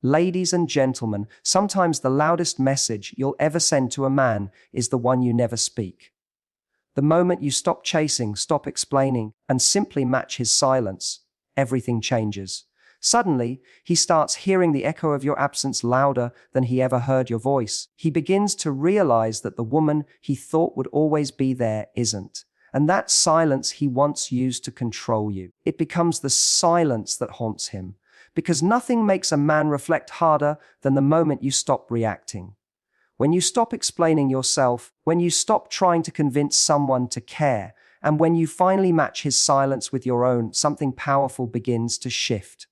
Ladies and gentlemen, sometimes the loudest message you'll ever send to a man is the one you never speak. The moment you stop chasing, stop explaining, and simply match his silence, everything changes. Suddenly, he starts hearing the echo of your absence louder than he ever heard your voice. He begins to realize that the woman he thought would always be there isn't. And that silence he once used to control you. It becomes the silence that haunts him. Because nothing makes a man reflect harder than the moment you stop reacting. When you stop explaining yourself, when you stop trying to convince someone to care, and when you finally match his silence with your own, something powerful begins to shift.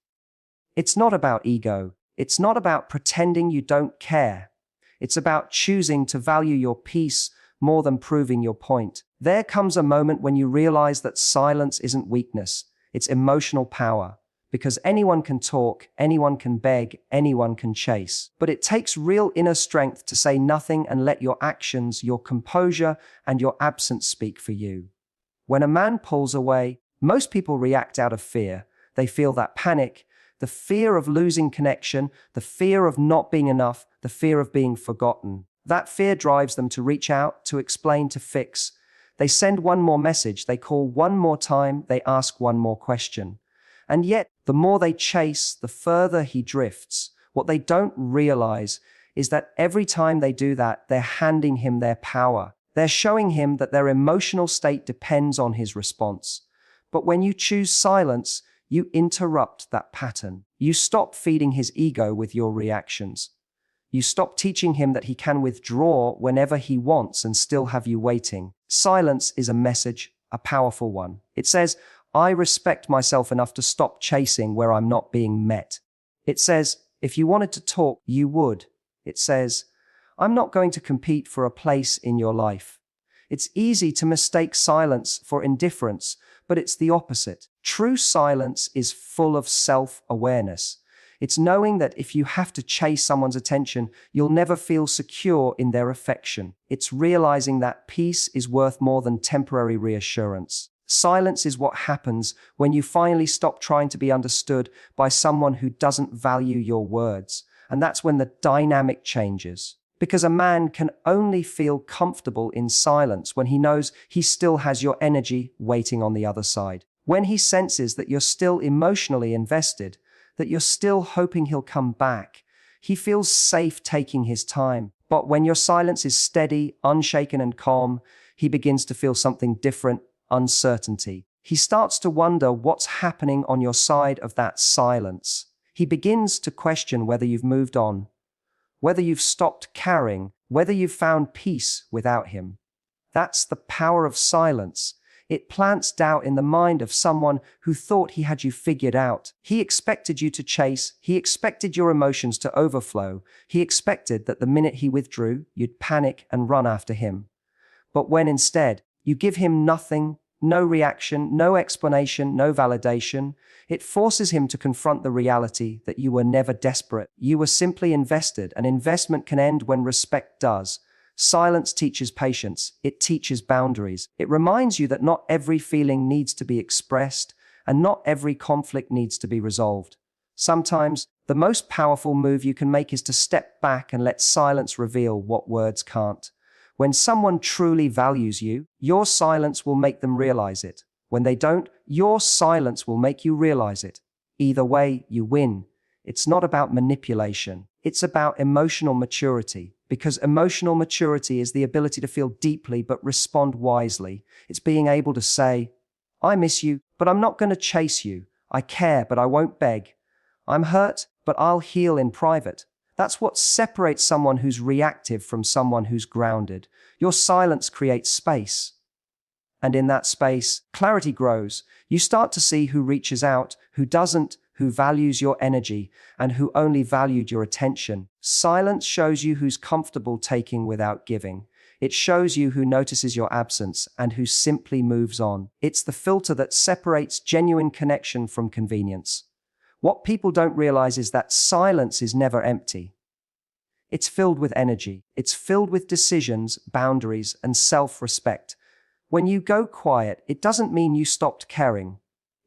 It's not about ego. It's not about pretending you don't care. It's about choosing to value your peace more than proving your point. There comes a moment when you realize that silence isn't weakness, it's emotional power. Because anyone can talk, anyone can beg, anyone can chase. But it takes real inner strength to say nothing and let your actions, your composure, and your absence speak for you. When a man pulls away, most people react out of fear. They feel that panic, the fear of losing connection, the fear of not being enough, the fear of being forgotten. That fear drives them to reach out, to explain, to fix. They send one more message, they call one more time, they ask one more question. And yet, the more they chase, the further he drifts. What they don't realize is that every time they do that, they're handing him their power. They're showing him that their emotional state depends on his response. But when you choose silence, you interrupt that pattern. You stop feeding his ego with your reactions. You stop teaching him that he can withdraw whenever he wants and still have you waiting. Silence is a message, a powerful one. It says, I respect myself enough to stop chasing where I'm not being met. It says, if you wanted to talk, you would. It says, I'm not going to compete for a place in your life. It's easy to mistake silence for indifference, but it's the opposite. True silence is full of self-awareness. It's knowing that if you have to chase someone's attention, you'll never feel secure in their affection. It's realizing that peace is worth more than temporary reassurance. Silence is what happens when you finally stop trying to be understood by someone who doesn't value your words. And that's when the dynamic changes. Because a man can only feel comfortable in silence when he knows he still has your energy waiting on the other side. When he senses that you're still emotionally invested, that you're still hoping he'll come back, he feels safe taking his time. But when your silence is steady, unshaken, and calm, he begins to feel something different. Uncertainty. He starts to wonder what's happening on your side of that silence. He begins to question whether you've moved on, whether you've stopped caring, whether you've found peace without him. That's the power of silence. It plants doubt in the mind of someone who thought he had you figured out. He expected you to chase. He expected your emotions to overflow. He expected that the minute he withdrew, you'd panic and run after him. But when instead, you give him nothing, no reaction, no explanation, no validation, it forces him to confront the reality that you were never desperate. You were simply invested. An investment can end when respect does. Silence teaches patience. It teaches boundaries. It reminds you that not every feeling needs to be expressed, and not every conflict needs to be resolved. Sometimes, the most powerful move you can make is to step back and let silence reveal what words can't. When someone truly values you, your silence will make them realize it. When they don't, your silence will make you realize it. Either way, you win. It's not about manipulation. It's about emotional maturity. Because emotional maturity is the ability to feel deeply but respond wisely. It's being able to say, I miss you, but I'm not going to chase you. I care, but I won't beg. I'm hurt, but I'll heal in private. That's what separates someone who's reactive from someone who's grounded. Your silence creates space. And in that space, clarity grows. You start to see who reaches out, who doesn't, who values your energy, and who only valued your attention. Silence shows you who's comfortable taking without giving. It shows you who notices your absence and who simply moves on. It's the filter that separates genuine connection from convenience. What people don't realize is that silence is never empty. It's filled with energy. It's filled with decisions, boundaries, and self-respect. When you go quiet, it doesn't mean you stopped caring.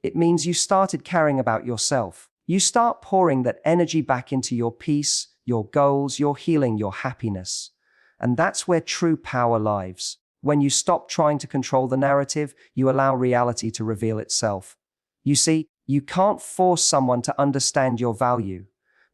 It means you started caring about yourself. You start pouring that energy back into your peace, your goals, your healing, your happiness. And that's where true power lies. When you stop trying to control the narrative, you allow reality to reveal itself. You see, you can't force someone to understand your value,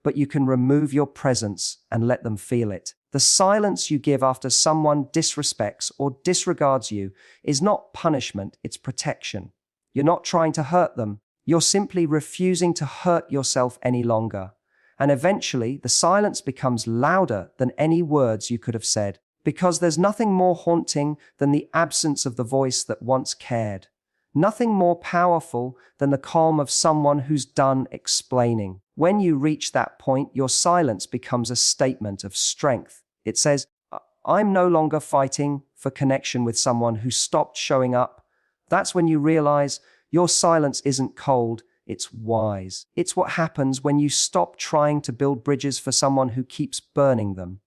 but you can remove your presence and let them feel it. The silence you give after someone disrespects or disregards you is not punishment, it's protection. You're not trying to hurt them, you're simply refusing to hurt yourself any longer. And eventually, the silence becomes louder than any words you could have said, because there's nothing more haunting than the absence of the voice that once cared. Nothing more powerful than the calm of someone who's done explaining. When you reach that point, your silence becomes a statement of strength. It says, I'm no longer fighting for connection with someone who stopped showing up. That's when you realize your silence isn't cold, it's wise. It's what happens when you stop trying to build bridges for someone who keeps burning them.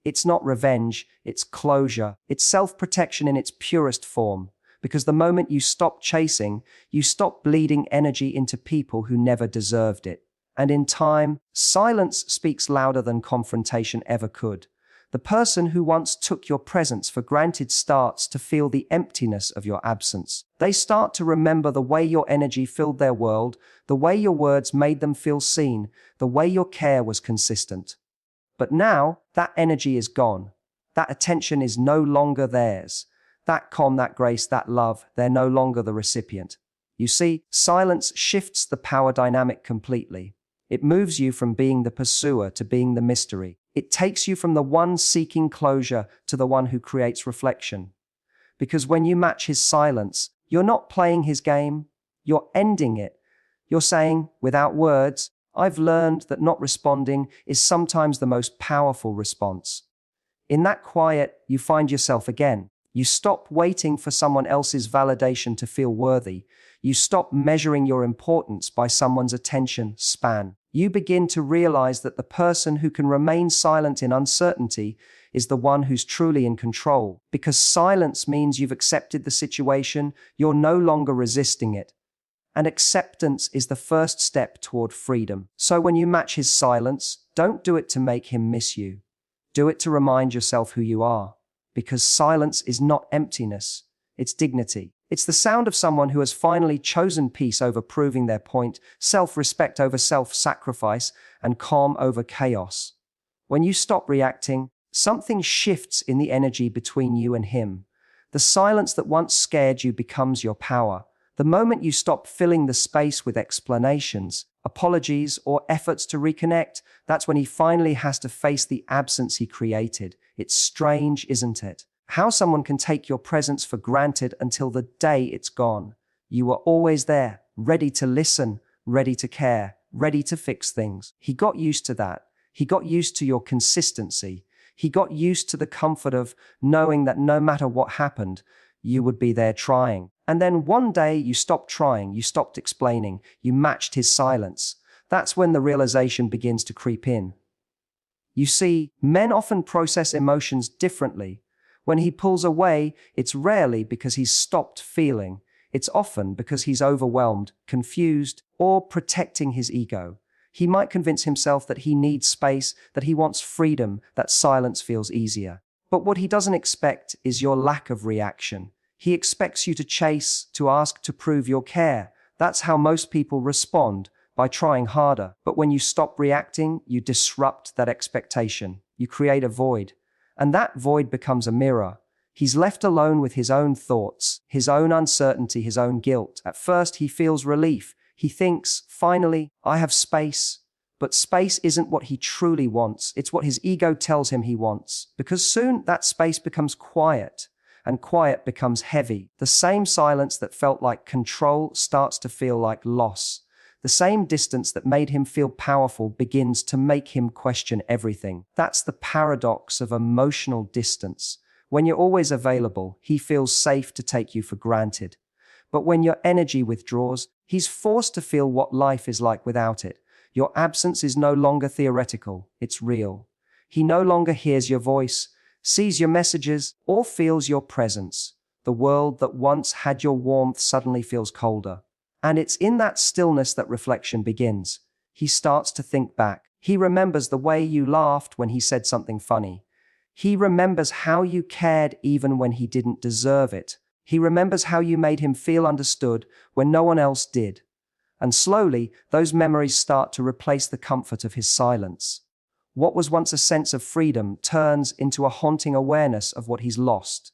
It's not revenge, it's closure. It's self-protection in its purest form. Because the moment you stop chasing, you stop bleeding energy into people who never deserved it. And in time, silence speaks louder than confrontation ever could. The person who once took your presence for granted starts to feel the emptiness of your absence. They start to remember the way your energy filled their world, the way your words made them feel seen, the way your care was consistent. But now, that energy is gone. That attention is no longer theirs. That calm, that grace, that love, they're no longer the recipient. You see, silence shifts the power dynamic completely. It moves you from being the pursuer to being the mystery. It takes you from the one seeking closure to the one who creates reflection. Because when you match his silence, you're not playing his game, you're ending it. You're saying, without words, I've learned that not responding is sometimes the most powerful response. In that quiet, you find yourself again. You stop waiting for someone else's validation to feel worthy. You stop measuring your importance by someone's attention span. You begin to realize that the person who can remain silent in uncertainty is the one who's truly in control. Because silence means you've accepted the situation, you're no longer resisting it. And acceptance is the first step toward freedom. So when you match his silence, don't do it to make him miss you. Do it to remind yourself who you are. Because silence is not emptiness, it's dignity. It's the sound of someone who has finally chosen peace over proving their point, self-respect over self-sacrifice, and calm over chaos. When you stop reacting, something shifts in the energy between you and him. The silence that once scared you becomes your power. The moment you stop filling the space with explanations, apologies, or efforts to reconnect, that's when he finally has to face the absence he created. It's strange, isn't it? How someone can take your presence for granted until the day it's gone. You were always there, ready to listen, ready to care, ready to fix things. He got used to that. He got used to your consistency. He got used to the comfort of knowing that no matter what happened, you would be there trying. And then one day you stopped trying, you stopped explaining, you matched his silence. That's when the realization begins to creep in. You see, men often process emotions differently. When he pulls away, it's rarely because he's stopped feeling. It's often because he's overwhelmed, confused, or protecting his ego. He might convince himself that he needs space, that he wants freedom, that silence feels easier. But what he doesn't expect is your lack of reaction. He expects you to chase, to ask, to prove your care. That's how most people respond, by trying harder. But when you stop reacting, you disrupt that expectation. You create a void. And that void becomes a mirror. He's left alone with his own thoughts, his own uncertainty, his own guilt. At first, he feels relief. He thinks, finally, I have space. But space isn't what he truly wants. It's what his ego tells him he wants. Because soon that space becomes quiet. And quiet becomes heavy. The same silence that felt like control starts to feel like loss. The same distance that made him feel powerful begins to make him question everything. That's the paradox of emotional distance. When you're always available, he feels safe to take you for granted. But when your energy withdraws, he's forced to feel what life is like without it. Your absence is no longer theoretical, it's real. He no longer hears your voice, sees your messages, or feels your presence. The world that once had your warmth suddenly feels colder. And it's in that stillness that reflection begins. He starts to think back. He remembers the way you laughed when he said something funny. He remembers how you cared even when he didn't deserve it. He remembers how you made him feel understood when no one else did. And slowly, those memories start to replace the comfort of his silence. What was once a sense of freedom turns into a haunting awareness of what he's lost.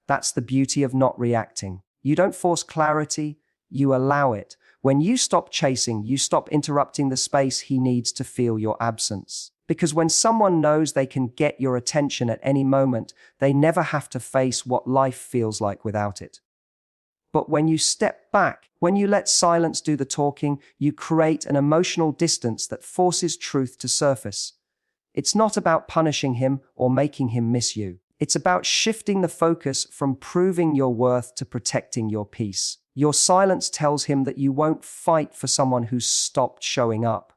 That's the beauty of not reacting. You don't force clarity, you allow it. When you stop chasing, you stop interrupting the space he needs to feel your absence. Because when someone knows they can get your attention at any moment, they never have to face what life feels like without it. But when you step back, when you let silence do the talking, you create an emotional distance that forces truth to surface. It's not about punishing him or making him miss you. It's about shifting the focus from proving your worth to protecting your peace. Your silence tells him that you won't fight for someone who's stopped showing up.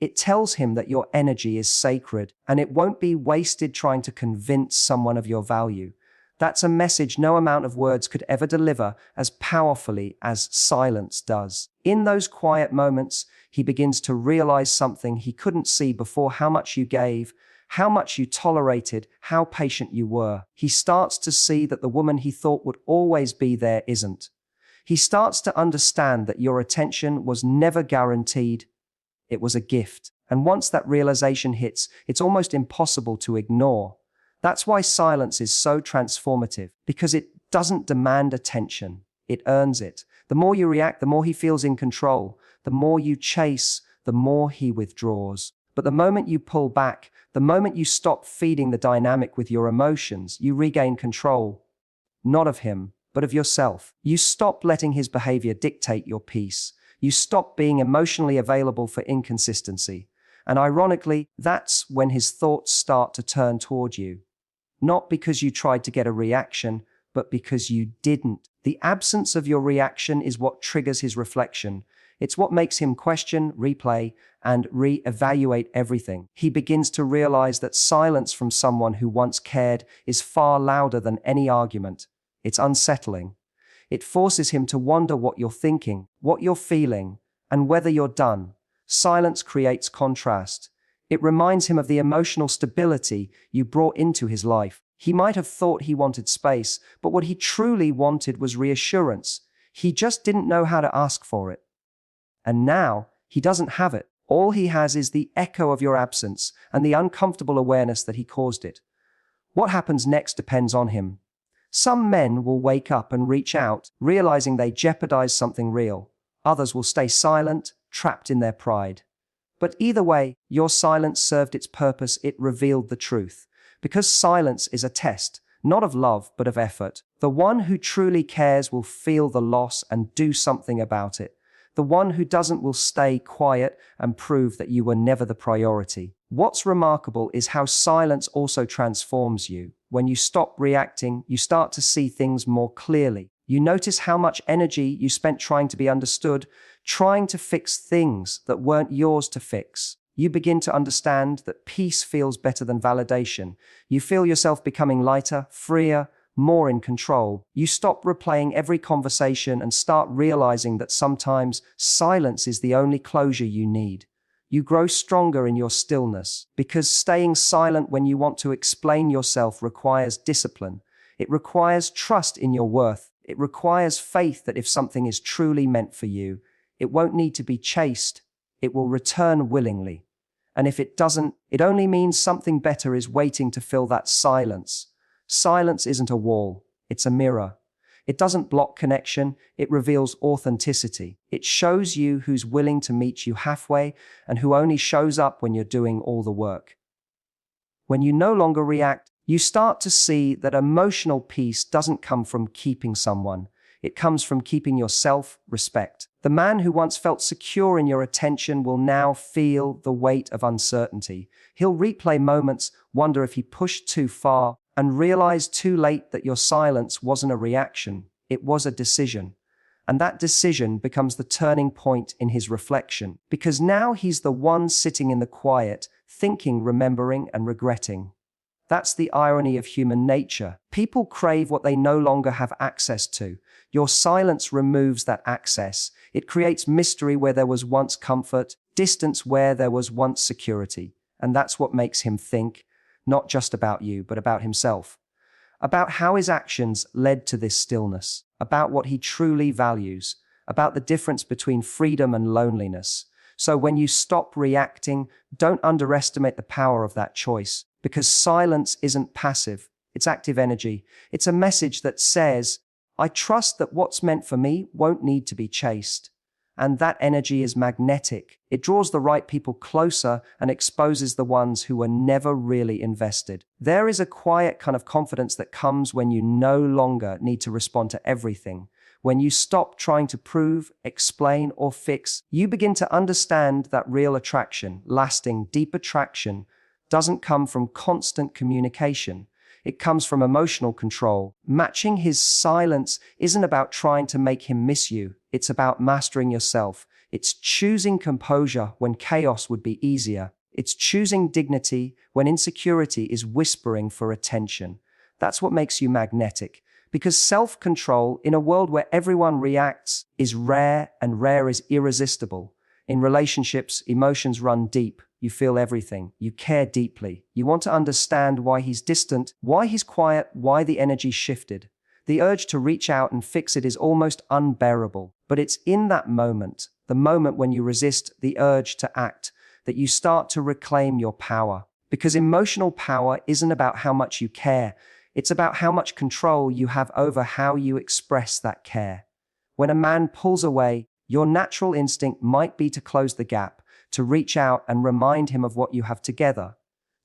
It tells him that your energy is sacred and it won't be wasted trying to convince someone of your value. That's a message no amount of words could ever deliver as powerfully as silence does. In those quiet moments, he begins to realize something he couldn't see before: how much you gave, how much you tolerated, how patient you were. He starts to see that the woman he thought would always be there isn't. He starts to understand that your attention was never guaranteed. It was a gift. And once that realization hits, it's almost impossible to ignore. That's why silence is so transformative, because it doesn't demand attention. It earns it. The more you react, the more he feels in control. The more you chase, the more he withdraws. But the moment you pull back, the moment you stop feeding the dynamic with your emotions, you regain control. Not of him, but of yourself. You stop letting his behavior dictate your peace. You stop being emotionally available for inconsistency. And ironically, that's when his thoughts start to turn toward you. Not because you tried to get a reaction, but because you didn't. The absence of your reaction is what triggers his reflection. It's what makes him question, replay, and re-evaluate everything. He begins to realize that silence from someone who once cared is far louder than any argument. It's unsettling. It forces him to wonder what you're thinking, what you're feeling, and whether you're done. Silence creates contrast. It reminds him of the emotional stability you brought into his life. He might have thought he wanted space, but what he truly wanted was reassurance. He just didn't know how to ask for it. And now, he doesn't have it. All he has is the echo of your absence and the uncomfortable awareness that he caused it. What happens next depends on him. Some men will wake up and reach out, realizing they jeopardize something real. Others will stay silent, trapped in their pride. But either way, your silence served its purpose. It revealed the truth. Because silence is a test, not of love, but of effort. The one who truly cares will feel the loss and do something about it. The one who doesn't will stay quiet and prove that you were never the priority. What's remarkable is how silence also transforms you. When you stop reacting, you start to see things more clearly. You notice how much energy you spent trying to be understood, trying to fix things that weren't yours to fix. You begin to understand that peace feels better than validation. You feel yourself becoming lighter, freer, more in control. You stop replaying every conversation and start realizing that sometimes silence is the only closure you need. You grow stronger in your stillness, because staying silent when you want to explain yourself requires discipline. It requires trust in your worth. It requires faith that if something is truly meant for you, it won't need to be chased. It will return willingly. And if it doesn't, it only means something better is waiting to fill that silence. Silence isn't a wall, it's a mirror. It doesn't block connection, it reveals authenticity. It shows you who's willing to meet you halfway and who only shows up when you're doing all the work. When you no longer react, you start to see that emotional peace doesn't come from keeping someone. It comes from keeping your self-respect. The man who once felt secure in your attention will now feel the weight of uncertainty. He'll replay moments, wonder if he pushed too far, and realize too late that your silence wasn't a reaction, it was a decision. And that decision becomes the turning point in his reflection, because now he's the one sitting in the quiet, thinking, remembering, and regretting. That's the irony of human nature. People crave what they no longer have access to. Your silence removes that access. It creates mystery where there was once comfort, distance where there was once security. And that's what makes him think, not just about you, but about himself. About how his actions led to this stillness, about what he truly values, about the difference between freedom and loneliness. So when you stop reacting, don't underestimate the power of that choice, because silence isn't passive, it's active energy. It's a message that says, I trust that what's meant for me won't need to be chased. And that energy is magnetic. It draws the right people closer and exposes the ones who were never really invested. There is a quiet kind of confidence that comes when you no longer need to respond to everything. When you stop trying to prove, explain, or fix, you begin to understand that real attraction, lasting, deep attraction, doesn't come from constant communication. It comes from emotional control. Matching his silence isn't about trying to make him miss you. It's about mastering yourself. It's choosing composure when chaos would be easier. It's choosing dignity when insecurity is whispering for attention. That's what makes you magnetic. Because self-control, in a world where everyone reacts, is rare, and rare is irresistible. In relationships, emotions run deep. You feel everything. You care deeply. You want to understand why he's distant, why he's quiet, why the energy shifted. The urge to reach out and fix it is almost unbearable. But it's in that moment, the moment when you resist the urge to act, that you start to reclaim your power. Because emotional power isn't about how much you care. It's about how much control you have over how you express that care. When a man pulls away, your natural instinct might be to close the gap, to reach out and remind him of what you have together,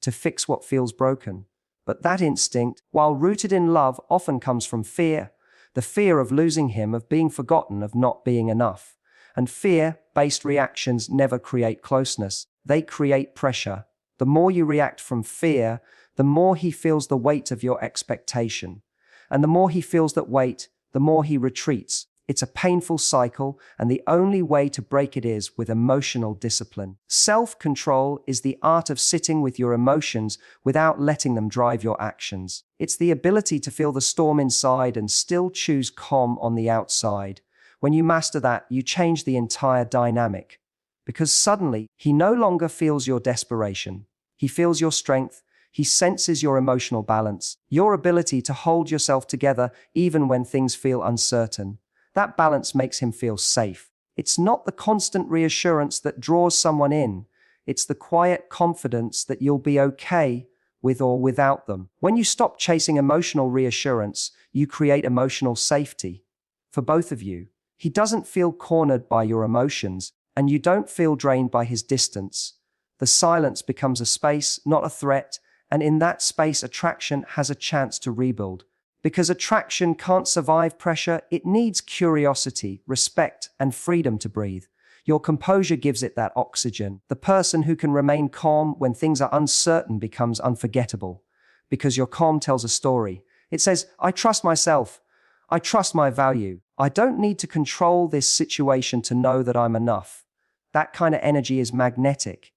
to fix what feels broken. But that instinct, while rooted in love, often comes from fear. The fear of losing him, of being forgotten, of not being enough. And fear-based reactions never create closeness. They create pressure. The more you react from fear, the more he feels the weight of your expectation. And the more he feels that weight, the more he retreats. It's a painful cycle, and the only way to break it is with emotional discipline. Self-control is the art of sitting with your emotions without letting them drive your actions. It's the ability to feel the storm inside and still choose calm on the outside. When you master that, you change the entire dynamic. Because suddenly, he no longer feels your desperation. He feels your strength. He senses your emotional balance, your ability to hold yourself together even when things feel uncertain. That balance makes him feel safe. It's not the constant reassurance that draws someone in. It's the quiet confidence that you'll be okay with or without them. When you stop chasing emotional reassurance, you create emotional safety. For both of you, he doesn't feel cornered by your emotions, and you don't feel drained by his distance. The silence becomes a space, not a threat, and in that space, attraction has a chance to rebuild. Because attraction can't survive pressure, it needs curiosity, respect, and freedom to breathe. Your composure gives it that oxygen. The person who can remain calm when things are uncertain becomes unforgettable. Because your calm tells a story. It says, I trust myself. I trust my value. I don't need to control this situation to know that I'm enough. That kind of energy is magnetic.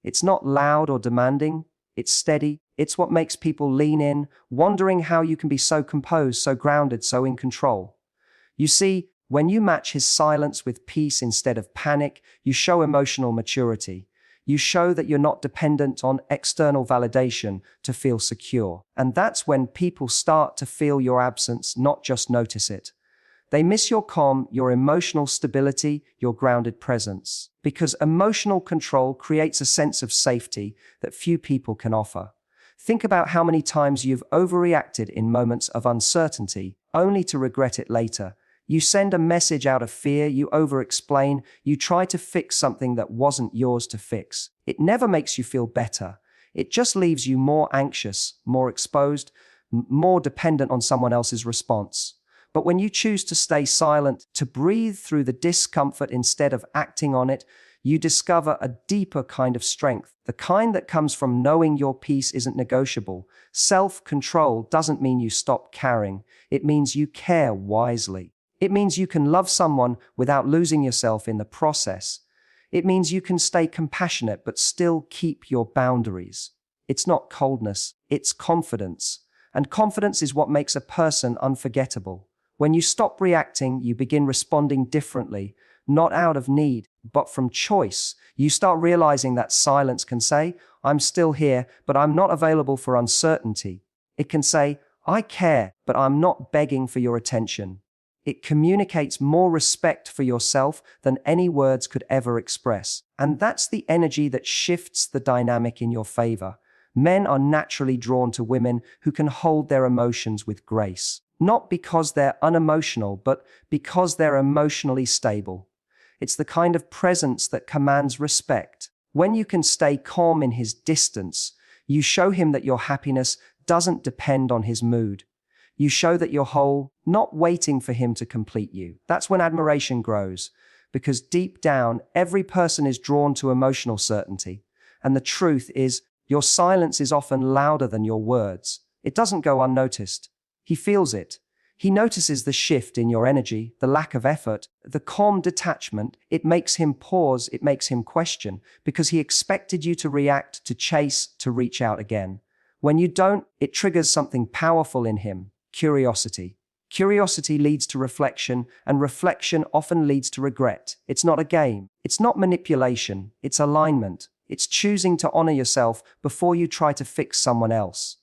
It's not loud or demanding. It's steady. It's what makes people lean in, wondering how you can be so composed, so grounded, so in control. You see, when you match his silence with peace instead of panic, you show emotional maturity. You show that you're not dependent on external validation to feel secure. And that's when people start to feel your absence, not just notice it. They miss your calm, your emotional stability, your grounded presence. Because emotional control creates a sense of safety that few people can offer. Think about how many times you've overreacted in moments of uncertainty, only to regret it later. You send a message out of fear, you over-explain, you try to fix something that wasn't yours to fix. It never makes you feel better. It just leaves you more anxious, more exposed, more dependent on someone else's response. But when you choose to stay silent, to breathe through the discomfort instead of acting on it, you discover a deeper kind of strength, the kind that comes from knowing your peace isn't negotiable. Self-control doesn't mean you stop caring. It means you care wisely. It means you can love someone without losing yourself in the process. It means you can stay compassionate but still keep your boundaries. It's not coldness, it's confidence. And confidence is what makes a person unforgettable. When you stop reacting, you begin responding differently, not out of need, but from choice. You start realizing that silence can say, I'm still here, but I'm not available for uncertainty. It can say, I care, but I'm not begging for your attention. It communicates more respect for yourself than any words could ever express. And that's the energy that shifts the dynamic in your favor. Men are naturally drawn to women who can hold their emotions with grace. Not because they're unemotional, but because they're emotionally stable. It's the kind of presence that commands respect. When you can stay calm in his distance, you show him that your happiness doesn't depend on his mood. You show that you're whole, not waiting for him to complete you. That's when admiration grows, because deep down, every person is drawn to emotional certainty. And the truth is, your silence is often louder than your words. It doesn't go unnoticed. He feels it. He notices the shift in your energy, the lack of effort, the calm detachment. It makes him pause, it makes him question, because he expected you to react, to chase, to reach out again. When you don't, it triggers something powerful in him, curiosity. Curiosity leads to reflection, and reflection often leads to regret. It's not a game. It's not manipulation. It's alignment. It's choosing to honor yourself before you try to fix someone else.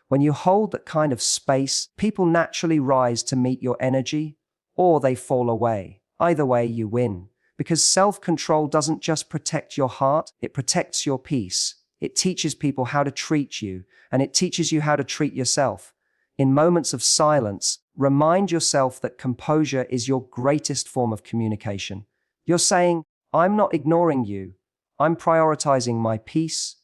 When you hold that kind of space, people naturally rise to meet your energy, or they fall away. Either way, you win. Because self-control doesn't just protect your heart, it protects your peace. It teaches people how to treat you, and it teaches you how to treat yourself. In moments of silence, remind yourself that composure is your greatest form of communication. You're saying, I'm not ignoring you. I'm prioritizing my peace.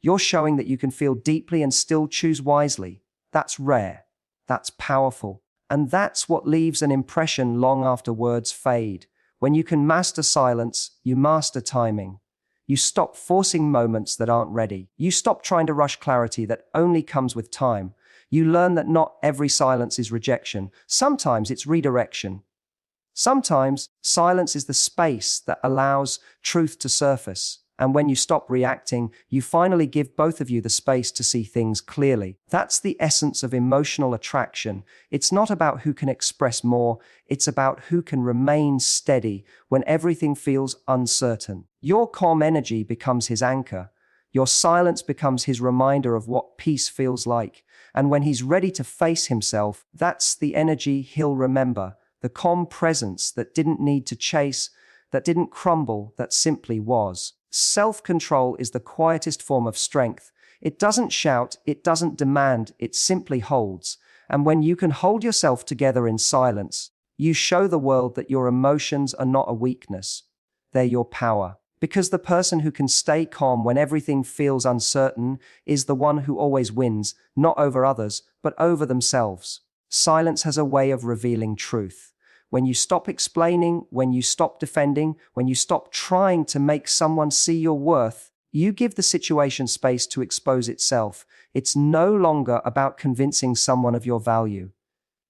You're showing that you can feel deeply and still choose wisely. That's rare. That's powerful. And that's what leaves an impression long after words fade. When you can master silence, you master timing. You stop forcing moments that aren't ready. You stop trying to rush clarity that only comes with time. You learn that not every silence is rejection. Sometimes it's redirection. Sometimes silence is the space that allows truth to surface. And when you stop reacting, you finally give both of you the space to see things clearly. That's the essence of emotional attraction. It's not about who can express more, it's about who can remain steady when everything feels uncertain. Your calm energy becomes his anchor. Your silence becomes his reminder of what peace feels like. And when he's ready to face himself, that's the energy he'll remember. The calm presence that didn't need to chase, that didn't crumble, that simply was. Self-control is the quietest form of strength. It doesn't shout, it doesn't demand, it simply holds. And when you can hold yourself together in silence, you show the world that your emotions are not a weakness. They're your power. Because the person who can stay calm when everything feels uncertain is the one who always wins, not over others, but over themselves. Silence has a way of revealing truth. When you stop explaining, when you stop defending, when you stop trying to make someone see your worth, you give the situation space to expose itself. It's no longer about convincing someone of your value.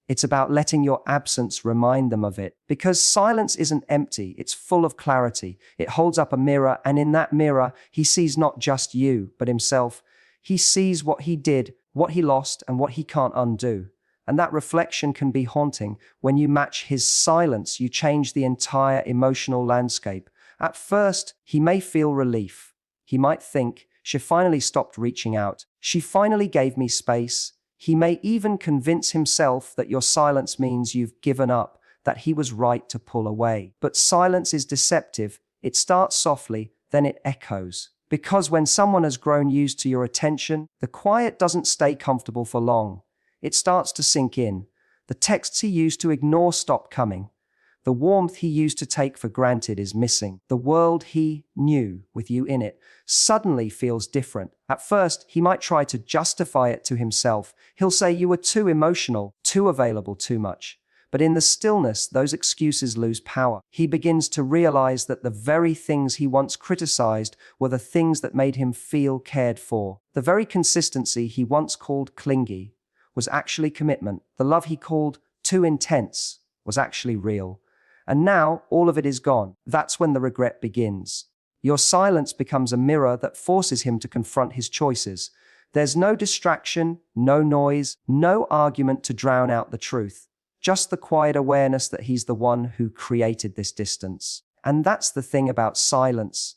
It's about letting your absence remind them of it. Because silence isn't empty, it's full of clarity. It holds up a mirror, and in that mirror, he sees not just you, but himself. He sees what he did, what he lost, and what he can't undo. And that reflection can be haunting. When you match his silence, you change the entire emotional landscape. At first, he may feel relief. He might think, she finally stopped reaching out. She finally gave me space. He may even convince himself that your silence means you've given up, that he was right to pull away. But silence is deceptive. It starts softly, then it echoes. Because when someone has grown used to your attention, the quiet doesn't stay comfortable for long. It starts to sink in. The texts he used to ignore stop coming. The warmth he used to take for granted is missing. The world he knew, with you in it, suddenly feels different. At first, he might try to justify it to himself. He'll say you were too emotional, too available, too much. But in the stillness, those excuses lose power. He begins to realize that the very things he once criticized were the things that made him feel cared for. The very consistency he once called clingy was actually commitment. The love he called too intense was actually real. And now all of it is gone. That's when the regret begins. Your silence becomes a mirror that forces him to confront his choices. There's no distraction, no noise, no argument to drown out the truth. just the quiet awareness that he's the one who created this distance. And that's the thing about silence.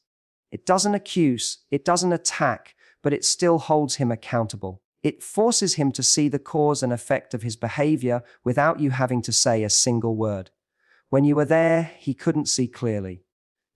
It doesn't accuse, it doesn't attack, but it still holds him accountable. It forces him to see the cause and effect of his behavior without you having to say a single word. When you were there, he couldn't see clearly.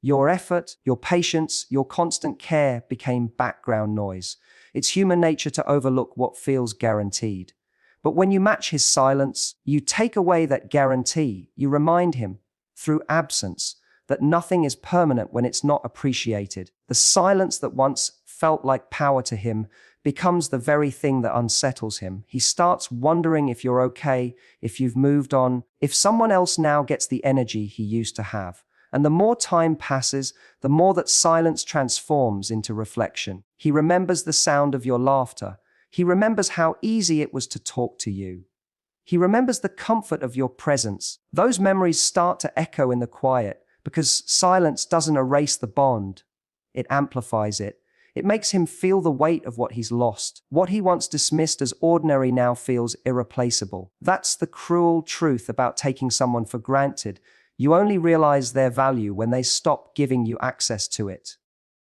Your effort, your patience, your constant care became background noise. It's human nature to overlook what feels guaranteed. But when you match his silence, you take away that guarantee. You remind him, through absence, that nothing is permanent when it's not appreciated. The silence that once felt like power to him becomes the very thing that unsettles him. He starts wondering if you're okay, if you've moved on, if someone else now gets the energy he used to have. And the more time passes, the more that silence transforms into reflection. He remembers the sound of your laughter. He remembers how easy it was to talk to you. He remembers the comfort of your presence. Those memories start to echo in the quiet because silence doesn't erase the bond. It amplifies it. It makes him feel the weight of what he's lost. What he once dismissed as ordinary now feels irreplaceable. That's the cruel truth about taking someone for granted. You only realize their value when they stop giving you access to it.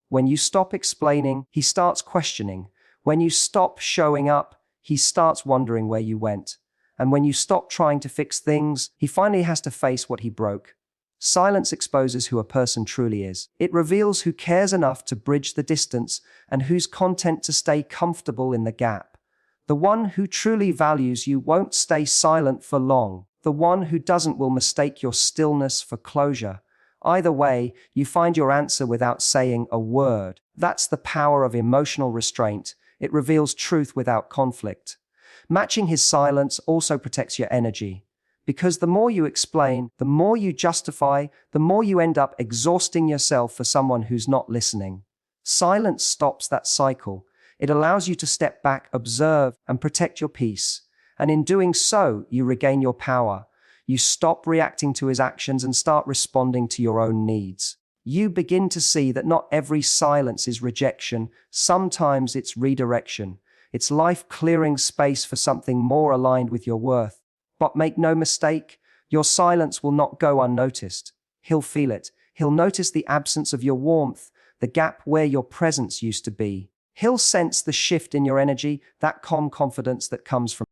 When you stop explaining, he starts questioning. When you stop showing up, he starts wondering where you went. And when you stop trying to fix things, he finally has to face what he broke. Silence exposes who a person truly is. It reveals who cares enough to bridge the distance and who's content to stay comfortable in the gap. The one who truly values you won't stay silent for long. The one who doesn't will mistake your stillness for closure. Either way, you find your answer without saying a word. That's the power of emotional restraint. It reveals truth without conflict. Matching his silence also protects your energy. Because the more you explain, the more you justify, the more you end up exhausting yourself for someone who's not listening. Silence stops that cycle. It allows you to step back, observe, and protect your peace. And in doing so, you regain your power. You stop reacting to his actions and start responding to your own needs. You begin to see that not every silence is rejection. Sometimes it's redirection. It's life clearing space for something more aligned with your worth. But make no mistake, your silence will not go unnoticed. He'll feel it. He'll notice the absence of your warmth, the gap where your presence used to be. He'll sense the shift in your energy, that calm confidence that comes from